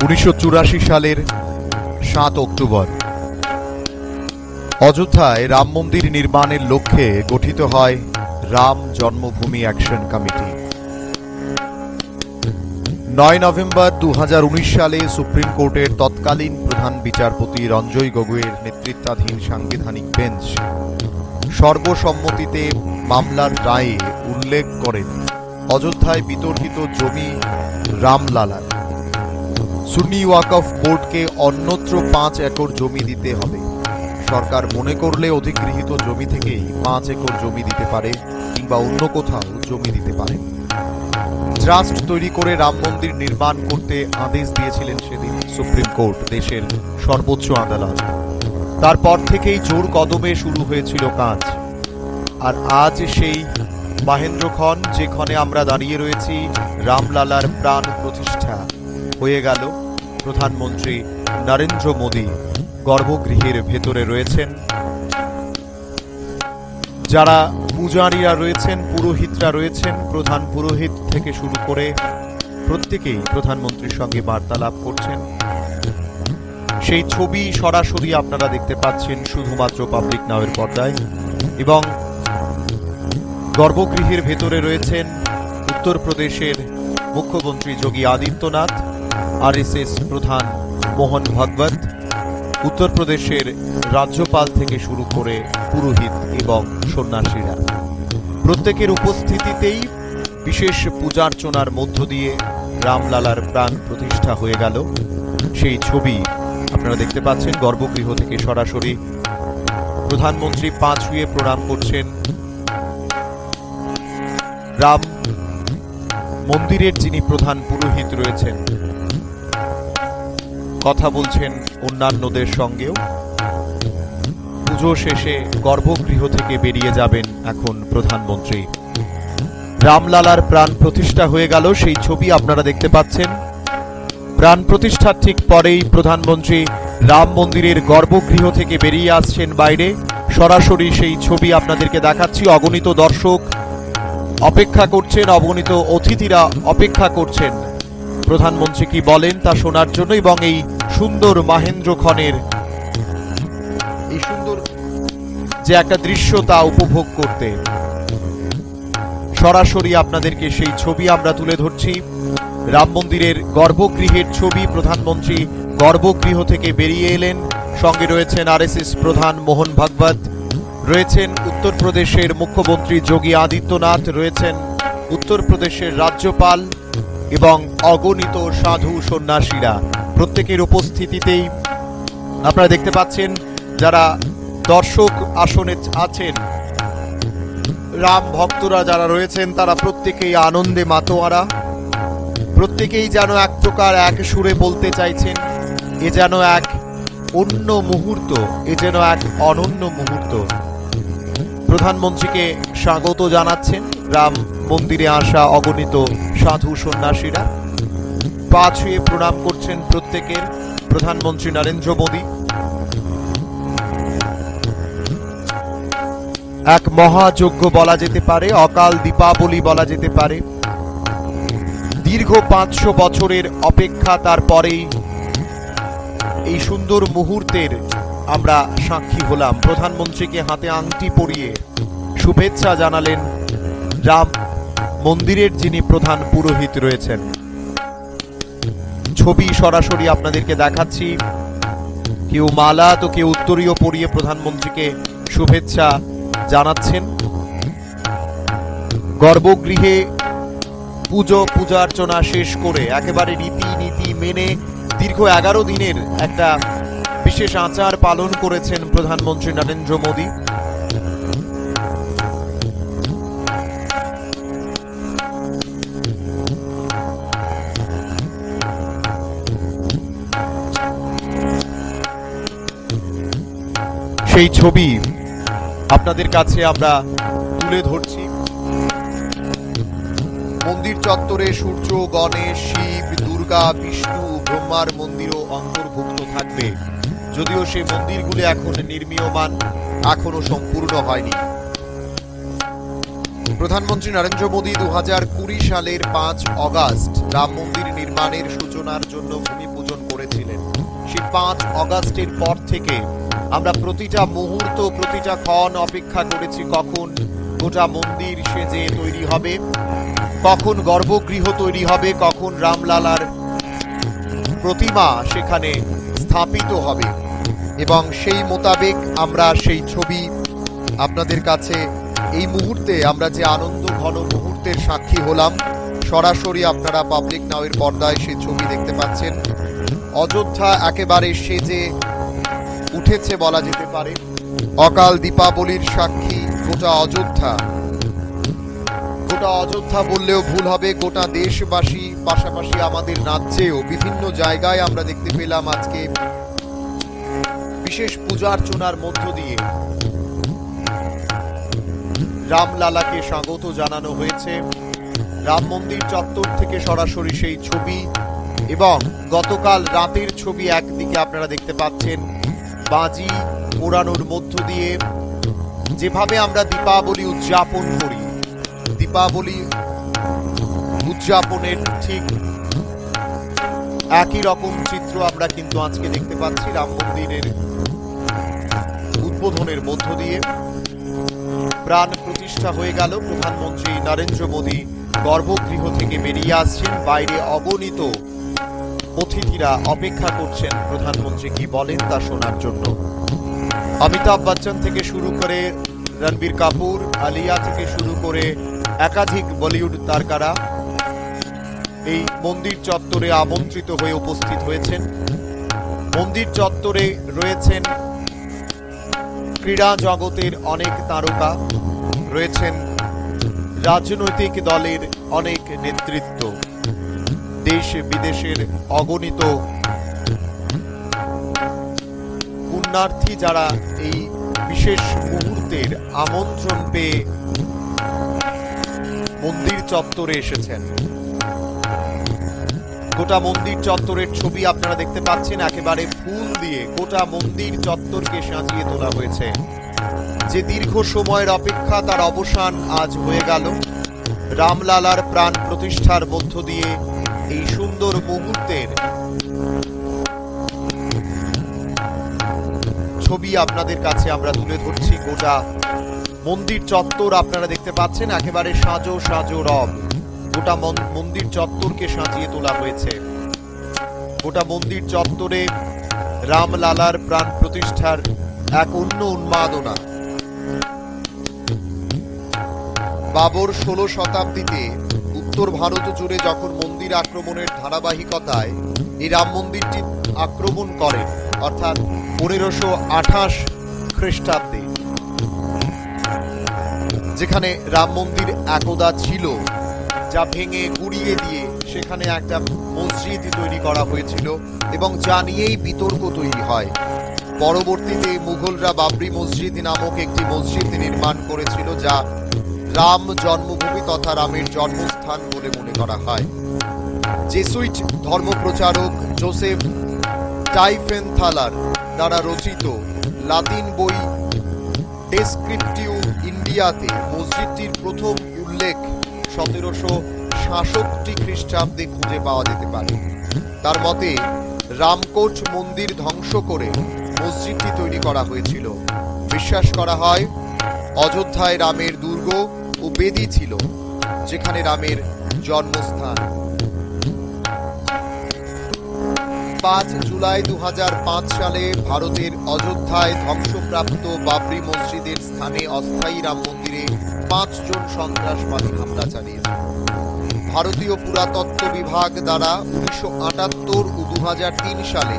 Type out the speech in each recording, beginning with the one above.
1984 সালের 7 অক্টোবর অযোধ্যায় রাম মন্দির নির্মাণের লক্ষ্যে গঠিত হয় রাম জন্মভূমি অ্যাকশন কমিটি। 9 নভেম্বর 2019 সালে সুপ্রিম কোর্টের তৎকালীন প্রধান বিচারপতি রঞ্জয় গগৈয়ের নেতৃত্বাধীন সাংবিধানিক বেঞ্চ সর্বসম্মতিতে মামলার রায়ে উল্লেখ করেন অযোধ্যায় বিতর্কিত জমি রামলালার সুন্নি ওয়াকফ বোর্ডকে অন্যত্র 5 একর জমি দিতে হবে। সরকার মনে করলে অধিগৃহীত জমি থেকেই 5 একর জমি দিতে পারে কিংবা অন্য কোথাও জমি দিতে পারে। ট্রাস্ট তৈরি করে রাম মন্দির নির্মাণ করতে আদেশ দিয়েছিলেন সেদিন সুপ্রিম কোর্ট, দেশের সর্বোচ্চ আদালত। তারপর থেকেই জোর কদমে শুরু হয়েছিল কাজ। আর আজ সেই মহেন্দ্রক্ষণ, যেখানে আমরা দাঁড়িয়ে রয়েছি, রামলালার প্রাণ প্রতিষ্ঠা হয়ে গেল। প্রধানমন্ত্রী নরেন্দ্র মোদী গর্ভগৃহের ভেতরে রয়েছেন। যারা পূজারীরা রয়েছেন, পুরোহিতরা রয়েছেন, প্রধান পুরোহিত থেকে শুরু করে প্রত্যেকেই প্রধানমন্ত্রীর সঙ্গে বার্তালাপ করছেন। সেই ছবি সরাসরি আপনারা দেখতে পাচ্ছেন শুধুমাত্র পাবলিক নাওয়ের পর্দায়। এবং গর্ভগৃহের ভেতরে রয়েছেন উত্তরপ্রদেশের মুখ্যমন্ত্রী যোগী আদিত্যনাথ, আরএসএস প্রধান মোহন ভাগবত, উত্তরপ্রদেশের রাজ্যপাল থেকে শুরু করে পুরোহিত এবং সন্ন্যাসীরা প্রত্যেকের উপস্থিতিতেই বিশেষ পূজার্চনার মধ্য দিয়ে রামলালার প্রাণ প্রতিষ্ঠা হয়ে গেল। সেই ছবি আপনারা দেখতে পাচ্ছেন। গর্ভগৃহ থেকে সরাসরি প্রধানমন্ত্রী পা ছুঁয়ে প্রণাম করছেন। রাম মন্দিরের যিনি প্রধান পুরোহিত রয়েছেন কথা বলছেন অন্যান্যদের সঙ্গেও। পুজো শেষে গর্ভগৃহ থেকে বেরিয়ে যাবেন এখন প্রধানমন্ত্রী। রামলালার প্রাণ প্রতিষ্ঠা হয়ে গেল, সেই ছবি আপনারা দেখতে পাচ্ছেন। প্রাণ প্রতিষ্ঠার ঠিক পরেই প্রধানমন্ত্রী রাম মন্দিরের গর্ভগৃহ থেকে বেরিয়ে আসছেন বাইরে। সরাসরি সেই ছবি আপনাদেরকে দেখাচ্ছি। অগণিত দর্শক অপেক্ষা করছেন, অগণিত অতিথিরা অপেক্ষা করছেন প্রধানমন্ত্রী কি বলেন তা শোনার জন্য এবং এই সুন্দর মহেন্দ্রক্ষণের এই সুন্দর যে একটা দৃশ্য তা উপভোগ করতে। সরাসরি আপনাদেরকে সেই ছবি আমরা তুলে ধরছি। রাম মন্দিরের গর্ভগৃহের ছবি। প্রধানমন্ত্রী গর্ভগৃহ থেকে বেরিয়ে এলেন। সঙ্গে রয়েছেন আরএসএস প্রধান মোহন ভাগবত, রয়েছেন উত্তরপ্রদেশের মুখ্যমন্ত্রী যোগী আদিত্যনাথ, রয়েছেন উত্তরপ্রদেশের রাজ্যপাল এবং অগণিত সাধু সন্ন্যাসীরা। প্রত্যেকের উপস্থিতিতেই আপনারা দেখতে পাচ্ছেন যারা দর্শক আসনে আছেন, রাম ভক্তরা যারা রয়েছেন, তারা প্রত্যেকেই আনন্দে মাতোয়ারা। প্রত্যেকেই যেন এক প্রকার এক সুরে বলতে চাইছেন, এ যেন এক অন্য মুহূর্ত, এ যেন এক অনন্য মুহূর্ত। প্রধানমন্ত্রীকে স্বাগত জানাচ্ছেন রাম মন্দিরে আসা অগণিত সাধু সন্ন্যাসীরা। পা ছুঁয়ে প্রণাম করছেন প্রত্যেকের প্রধানমন্ত্রী নরেন্দ্র মোদী। এক মহাযজ্ঞ বলা যেতে পারে, অকাল দীপাবলি বলা যেতে পারে। দীর্ঘ 500 বছরের অপেক্ষা, তারপরেই এই সুন্দর মুহূর্তের আমরা সাক্ষী হলাম। প্রধানমন্ত্রীকে হাতে আংটি পরিয়ে শুভেচ্ছা জানালেন রাম মন্দিরের যিনি প্রধান পুরোহিত রয়েছেন। ছবি সরাসরি আপনাদেরকে দেখাচ্ছি। কেউ মালা তো কেউ উত্তরীয় পরিয়ে প্রধানমন্ত্রীকে শুভেচ্ছা জানাচ্ছেন। গর্ভগৃহে পূজার্চনা শেষ করে একেবারে রীতিনীতি মেনে দীর্ঘ 11 দিনের একটা বিশেষ আচার পালন করেছেন প্রধানমন্ত্রী নরেন্দ্র মোদী। সেই ছবি আপনাদের কাছে আমরা তুলে ধরছি। মন্দির চত্বরে সূর্য, গণেশ, শিব, দুর্গা, বিষ্ণু, ব্রহ্মার মন্দিরও অন্তর্ভুক্ত থাকবে। যদিও সেই মন্দিরগুলি এখন নির্মীয়মান, এখনো সম্পূর্ণ হয়নি। প্রধানমন্ত্রী নরেন্দ্র মোদী 2020 সালের 5 অগাস্ট রাম মন্দির নির্মাণের সূচনার জন্য ভূমি অর্জন করেছিলেন। সেই 5 অগাস্টের পর থেকে আমরা প্রতিটা মুহূর্ত, প্রতিটা ক্ষণ অপেক্ষা করেছি কখন গোটা মন্দির সেজে তৈরি হবে, কখন গর্ভগৃহ তৈরি হবে, কখন রামলালার প্রতিমা সেখানে স্থাপিত হবে। এবং সেই মোতাবেক আমরা সেই ছবি আপনাদের কাছে এই মুহূর্তে আমরা যে আনন্দ ঘন মুহূর্তের সাক্ষী হলাম, সরাসরি আপনারা পাবলিক নাওয়ের পর্দায় সেই ছবি দেখতে পাচ্ছেন। অযোধ্যা একেবারে সেজে উঠেছে বলা যেতে পারে। অকাল দীপাবলির সাক্ষী গোটা অযোধ্যা। গোটা অযোধ্যা বললেও ভুল হবে, গোটা দেশবাসী, পাশাপাশি আমাদের রাজ্যেও বিভিন্ন জায়গায় আমরা দেখতে পেলাম আজকে বিশেষ পূজার্চনার মধ্য দিয়ে রামলালাকে স্বাগত জানানো হয়েছে। রাম মন্দির চত্বর থেকে সরাসরি সেই ছবি এবং গতকাল রাতের ছবি একদিকে আপনারা দেখতে পাচ্ছেন। বাজি পোড়ানোর মধ্য দিয়ে যেভাবে আমরা দীপাবলি উদযাপন করি, দীপাবলি উদযাপনের ঠিক একই রকম চিত্র আমরা কিন্তু আজকে দেখতে পাচ্ছি রাম মন্দিরের উদ্বোধনের মধ্য দিয়ে। প্রাণ প্রতিষ্ঠা হয়ে গেল, প্রধানমন্ত্রী নরেন্দ্র মোদী গর্ভগৃহ থেকে বেরিয়ে আসছেন। বাইরে অগণিত অতিথিরা অপেক্ষা করছেন প্রধানমন্ত্রী কি বলেন তা শোনার জন্য। অমিতাভ বচ্চন থেকে শুরু করে রণবীর কাপুর, আলিয়া থেকে শুরু করে একাধিক বলিউড তারকারা এই মন্দির চত্বরে আমন্ত্রিত হয়ে উপস্থিত হয়েছেন। মন্দির চত্বরে রয়েছেন ক্রীড়া জগতের অনেক তারকা, রয়েছেন রাজনৈতিক দলের অনেক নেতৃত্ব, দেশ বিদেশের অগণিত পুণ্যার্থী যারা এই বিশেষ মুহূর্তের আমন্ত্রণ পেয়ে মন্দির চত্বরে এসেছেন। গোটা মন্দির চত্বরের ছবি আপনারা দেখতে পাচ্ছেন। একেবারে ফুল দিয়ে গোটা মন্দির চত্বরকে সাজিয়ে তোলা হয়েছে। যে দীর্ঘ সময়ের অপেক্ষা তার অবসান আজ হয়ে গেল। রামলালার প্রাণ প্রতিষ্ঠার মধ্য দিয়ে এই সুন্দর মুহূর্তের ছবি আপনাদের কাছে আমরা তুলে ধরছি। গোটা মন্দির চত্বর আপনারা দেখতে পাচ্ছেন, একেবারে সাজো সাজো রব। গোটা মন্দির চত্বরকে সাজিয়ে তোলা হয়েছে। গোটা মন্দির চত্বরে রামলালার প্রাণ প্রতিষ্ঠার এক অন্য উন্মাদনা। বাবর 16 শতাব্দীতে উত্তর ভারত জুড়ে যখন মন্দির আক্রমণের ধারাবাহিকতায় এই রাম মন্দিরটি আক্রমণ করেন, অর্থাৎ 1528 খ্রিস্টাব্দে, যেখানে রাম মন্দির একদা ছিল, যা ভেঙে গুড়িয়ে দিয়ে সেখানে একটা মসজিদ তৈরি করা হয়েছিল এবং যা নিয়েই বিতর্ক তৈরি হয়। পরবর্তীতে মুঘলরা বাবরি মসজিদ নামক একটি মসজিদ নির্মাণ করেছিল, যা রাম জন্মভূমি তথা রামের জন্মস্থান বলে মনে করা হয়। জেসুইট ধর্মপ্রচারক জোসেফ টাইফেনথালার দ্বারা রচিত লাতিন বই ডেসক্রিপটিভ ইন্ডিয়াতে মসজিদটির প্রথম উল্লেখ 1766 খ্রিস্টাব্দে খুঁজে পাওয়া যেতে পারে। তার মতে রামকোট মন্দির ধ্বংস করে মসজিদটি তৈরি করা হয়েছিল। বিশ্বাস করা হয় অযোধ্যায় রামের দুর্গ ও বেদি ছিল, যেখানে রামের জন্মস্থান। 5 জুলাই 2005 সালে ভারতের অযোধ্যায় ধ্বংসপ্রাপ্ত বাবরি মসজিদের স্থানে অস্থায়ী রাম মন্দিরে 5 জন সন্ত্রাসবাদী হামলা চালিয়েছে। ভারতীয় পুরাতত্ত্ব বিভাগ দ্বারা 1978 ও 2003 সালে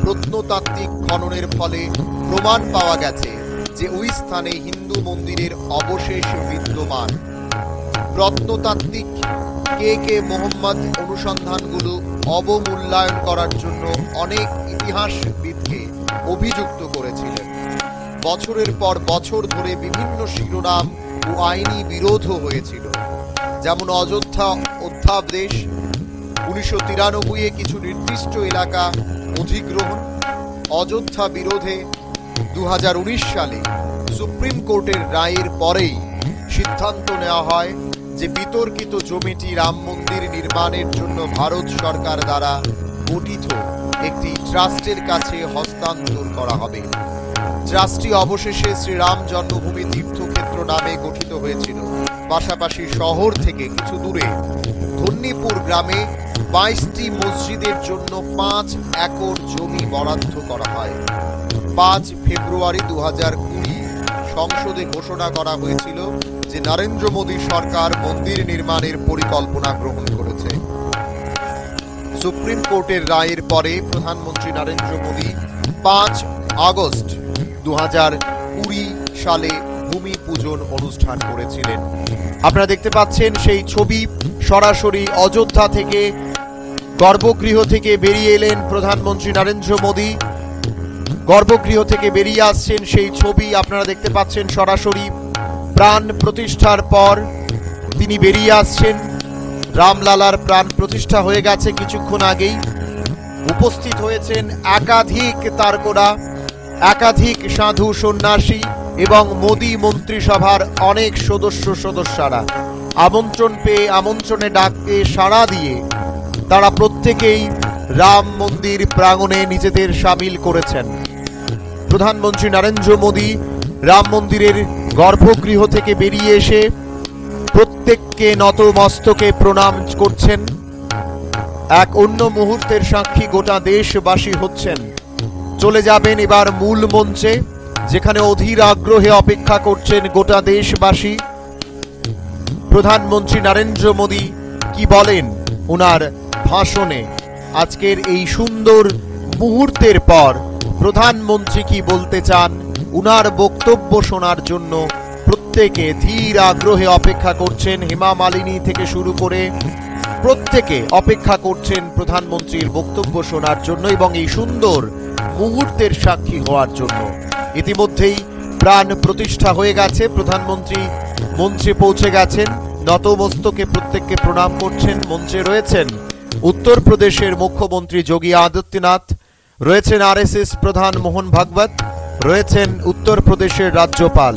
প্রত্নতাত্ত্বিক খননের ফলে প্রমাণ পাওয়া গেছে যে ওই স্থানে হিন্দু মন্দিরের অবশেষ বিদ্যমান। প্রত্নতাত্ত্বিক কে মোহাম্মদ অনুসন্ধানগুলো অবমূল্যায়ন করার জন্য অনেক ইতিহাসবিদকে অভিযুক্ত করেছিলেন। বছরের পর বছর ধরে বিভিন্ন শিরোনাম ও আইনি বিরোধও হয়েছিল, যেমন অযোধ্যা অধ্যাদেশ 1993 কিছু নির্দিষ্ট এলাকা অধিগ্রহণ, অযোধ্যা বিরোধে 2019 সালে সুপ্রিম কোর্টের রায়ের পরেই সিদ্ধান্ত নেওয়া হয় যে বিতর্কিত জমিটি রাম মন্দির নির্মাণের জন্য ভারত সরকার দ্বারা গঠিত একটি ট্রাস্টের কাছে হস্তান্তর করা হবে। ট্রাস্টটি অবশেষে শ্রীরাম জন্মভূমি তীর্থক্ষেত্র নামে গঠিত হয়েছিল। পাশাপাশি শহর থেকে কিছু দূরে ধন্যীপুর গ্রামে 22টি মসজিদের জন্য 5 একর জমি বরাদ্দ করা হয়। 5 ফেব্রুয়ারি 2020 সংসদে ঘোষণা করা হয়েছিল যে নরেন্দ্র মোদী সরকার মন্দির নির্মাণের পরিকল্পনা গ্রহণ করেছে। সুপ্রিম কোর্টের রায়ের পরে প্রধানমন্ত্রী নরেন্দ্র মোদী 5 আগস্ট 2020 সালে ভূমি পূজন অনুষ্ঠান করেছিলেন। আপনারা দেখতে পাচ্ছেন সেই ছবি, সরাসরি অযোধ্যা থেকে, গর্ভগৃহ থেকে বেরিয়ে এলেন প্রধানমন্ত্রী নরেন্দ্র মোদী। গর্ভগৃহ থেকে বেরিয়ে আসছেন সেই ছবি আপনারা দেখতে পাচ্ছেন সরাসরি। প্রাণ প্রতিষ্ঠার পর তিনি বেরিয়ে আসছেন। রামলালার প্রাণ প্রতিষ্ঠা হয়ে গেছে কিছুক্ষণ আগেই। উপস্থিত হয়েছেন একাধিক তারকরা, একাধিক সাধু সন্ন্যাসী এবং মোদী মন্ত্রিসভার অনেক সদস্যরা। আমন্ত্রণ পেয়ে, আমন্ত্রণে ডাকে সাড়া দিয়ে তারা প্রত্যেকেই রাম মন্দির প্রাঙ্গণে নিজেদের সামিল করেছেন। প্রধানমন্ত্রী নরেন্দ্র মোদী রাম মন্দিরের গর্ভগৃহ থেকে বেরিয়ে এসে প্রত্যেককে নতমস্তকে প্রণাম করছেন। এক অন্য মুহূর্তের সাক্ষী গোটা দেশবাসী হচ্ছেন। চলে যাবেন এবার মূল মঞ্চে, যেখানে অধীর আগ্রহে অপেক্ষা করছেন গোটা দেশবাসী। প্রধানমন্ত্রী নরেন্দ্র মোদী কি বলেন ওনার ভাষণে? আজকের এই সুন্দর মুহূর্তের পর প্রধানমন্ত্রী কি বলতে চান, উনার বক্তব্য শোনার জন্য প্রত্যেকে ধীর আগ্রহে অপেক্ষা করছেন। হেমা মালিনী থেকে শুরু করে প্রত্যেকে অপেক্ষা করছেন প্রধানমন্ত্রীর বক্তব্য শোনার জন্য এবং এই সুন্দর মুহূর্তের সাক্ষী হওয়ার জন্য। ইতিমধ্যেই প্রাণ প্রতিষ্ঠা হয়ে গেছে। প্রধানমন্ত্রী মঞ্চে পৌঁছে গেছেন, নতমস্তকে প্রত্যেককে প্রণাম করছেন। মঞ্চে রয়েছেন উত্তরপ্রদেশের মুখ্যমন্ত্রী যোগী আদিত্যনাথ, রয়েছেন আরএসএস প্রধান মোহন ভাগবত, রয়েছেন উত্তরপ্রদেশের রাজ্যপাল।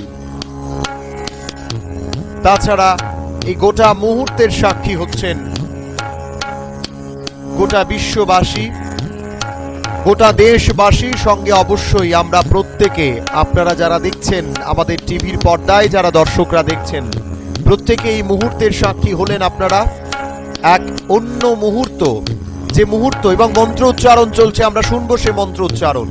তাছাড়া এই গোটা মুহূর্তের সাক্ষী হচ্ছেন গোটা বিশ্ববাসী, গোটা দেশবাসীর সঙ্গে অবশ্যই আমরা প্রত্যেকে, আপনারা যারা দেখছেন আমাদের টিভির পর্দায়, যারা দর্শকরা দেখছেন, প্রত্যেকে এই মুহূর্তের সাক্ষী হলেন আপনারা। এক অন্য মুহূর্ত, যে মুহূর্ত এবং মন্ত্র উচ্চারণ চলছে, আমরা শুনবো সে মন্ত্র উচ্চারণ।